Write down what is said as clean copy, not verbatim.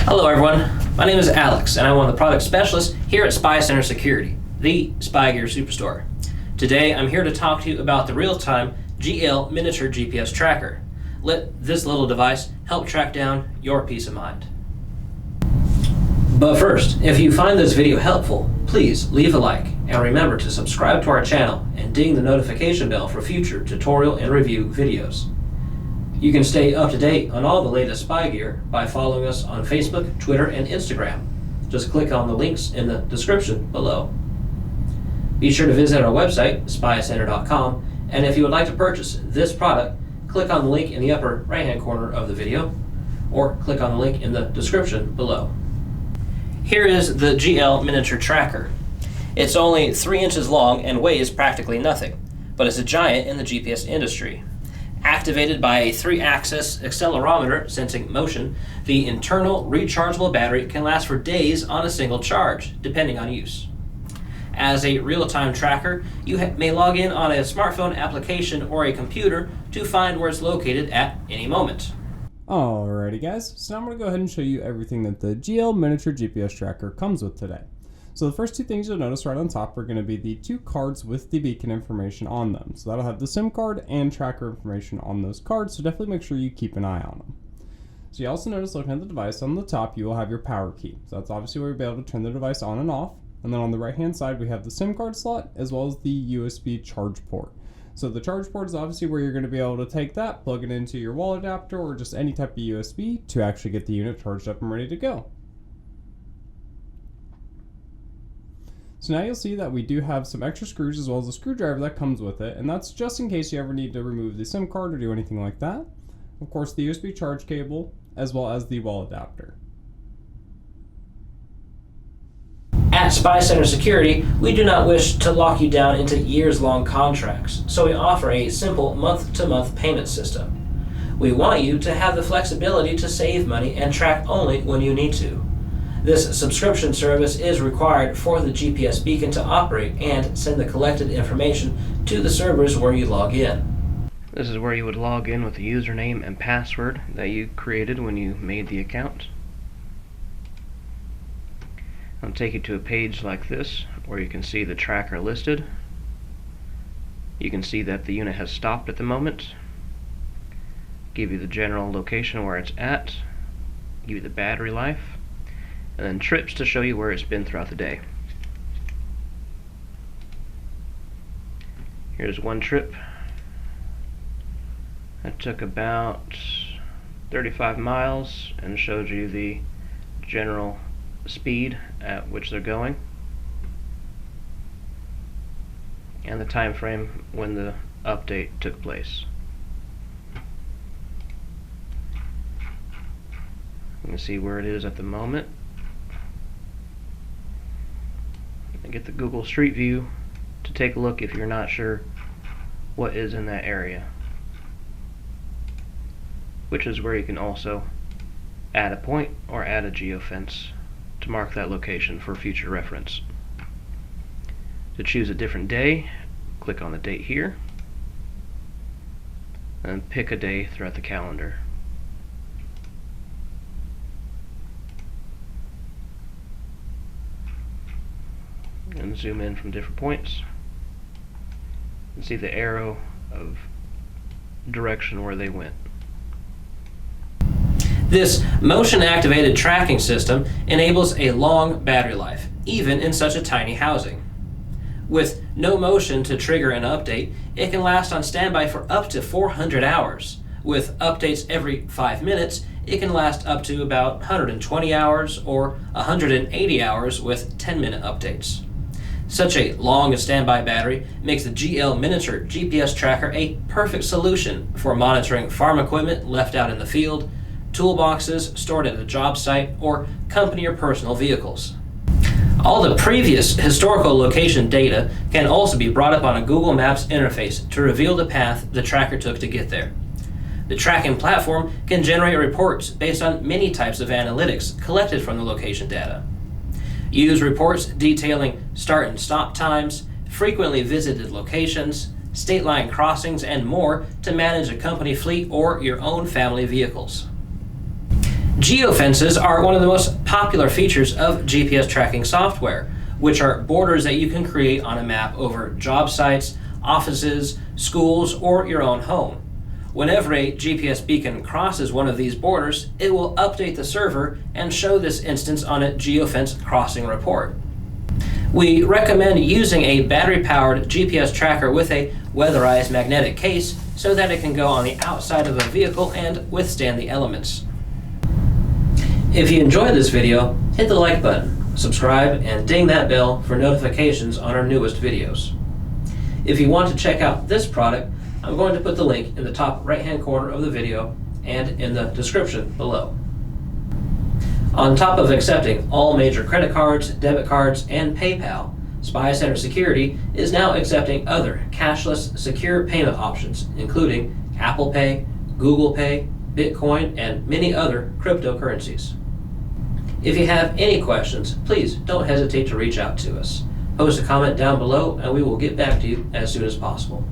Hello everyone, my name is Alex and I'm one of the product specialists here at SpyCentre Security, the spy gear superstore. Today I'm here to talk to you about the real-time GL miniature GPS tracker. Let this little device help track down your peace of mind. But first, if you find this video helpful, please leave a like and remember to subscribe to our channel and ding the notification bell for future tutorial and review videos. You can stay up to date on all the latest spy gear by following us on Facebook, Twitter, and Instagram. Just click on the links in the description below. Be sure to visit our website, SpyCentre.com, and if you would like to purchase this product, click on the link in the upper right-hand corner of the video, or click on the link in the description below. Here is the GL miniature tracker. It's only 3 inches long and weighs practically nothing, but it's a giant in the GPS industry. Activated by a 3-axis accelerometer sensing motion, the internal rechargeable battery can last for days on a single charge, depending on use. As a real-time tracker, you may log in on a smartphone application or a computer to find where it's located at any moment. Alrighty guys, so now I'm going to go ahead and show you everything that the GL miniature GPS tracker comes with today. So the first two things you'll notice right on top are going to be the 2 cards with the beacon information on them. So that'll have the SIM card and tracker information on those cards, so definitely make sure you keep an eye on them. So you also notice looking at the device on the top, you will have your power key. So that's obviously where you'll be able to turn the device on and off. And then on the right hand side we have the SIM card slot as well as the USB charge port. So the charge port is obviously where you're going to be able to take that, plug it into your wall adapter or just any type of USB to actually get the unit charged up and ready to go. So now you'll see that we do have some extra screws as well as a screwdriver that comes with it, and that's just in case you ever need to remove the SIM card or do anything like that. Of course, the USB charge cable as well as the wall adapter. At SpyCentre Security, we do not wish to lock you down into years-long contracts, so we offer a simple month-to-month payment system. We want you to have the flexibility to save money and track only when you need to. This subscription service is required for the GPS beacon to operate and send the collected information to the servers where you log in. This is where you would log in with the username and password that you created when you made the account. I'll take you to a page like this where you can see the tracker listed. You can see that the unit has stopped at the moment. Give you the general location where it's at. Give you the battery life. And then trips to show you where it's been throughout the day. Here's one trip. That took about 35 miles and showed you the general speed at which they're going and the time frame when the update took place. You can see where it is at the moment. And get the Google Street View to take a look if you're not sure what is in that area, which is where you can also add a point or add a geofence to mark that location for future reference. To choose a different day, click on the date here and pick a day throughout the calendar. And zoom in from different points and see the arrow of direction where they went. This motion-activated tracking system enables a long battery life, even in such a tiny housing. With no motion to trigger an update, it can last on standby for up to 400 hours. With updates every 5 minutes, it can last up to about 120 hours or 180 hours with 10-minute updates. Such a long standby battery makes the GL miniature GPS tracker a perfect solution for monitoring farm equipment left out in the field, toolboxes stored at a job site, or company or personal vehicles. All the previous historical location data can also be brought up on a Google Maps interface to reveal the path the tracker took to get there. The tracking platform can generate reports based on many types of analytics collected from the location data. Use reports detailing start and stop times, frequently visited locations, state line crossings, and more to manage a company fleet or your own family vehicles. Geofences are one of the most popular features of GPS tracking software, which are borders that you can create on a map over job sites, offices, schools, or your own home. Whenever a GPS beacon crosses one of these borders, it will update the server and show this instance on a geofence crossing report. We recommend using a battery-powered GPS tracker with a weatherized magnetic case so that it can go on the outside of a vehicle and withstand the elements. If you enjoyed this video, hit the like button, subscribe, and ding that bell for notifications on our newest videos. If you want to check out this product, I'm going to put the link in the top right-hand corner of the video and in the description below. On top of accepting all major credit cards, debit cards, and PayPal, SpyCentre Security is now accepting other cashless, secure payment options, including Apple Pay, Google Pay, Bitcoin, and many other cryptocurrencies. If you have any questions, please don't hesitate to reach out to us. Post a comment down below and we will get back to you as soon as possible.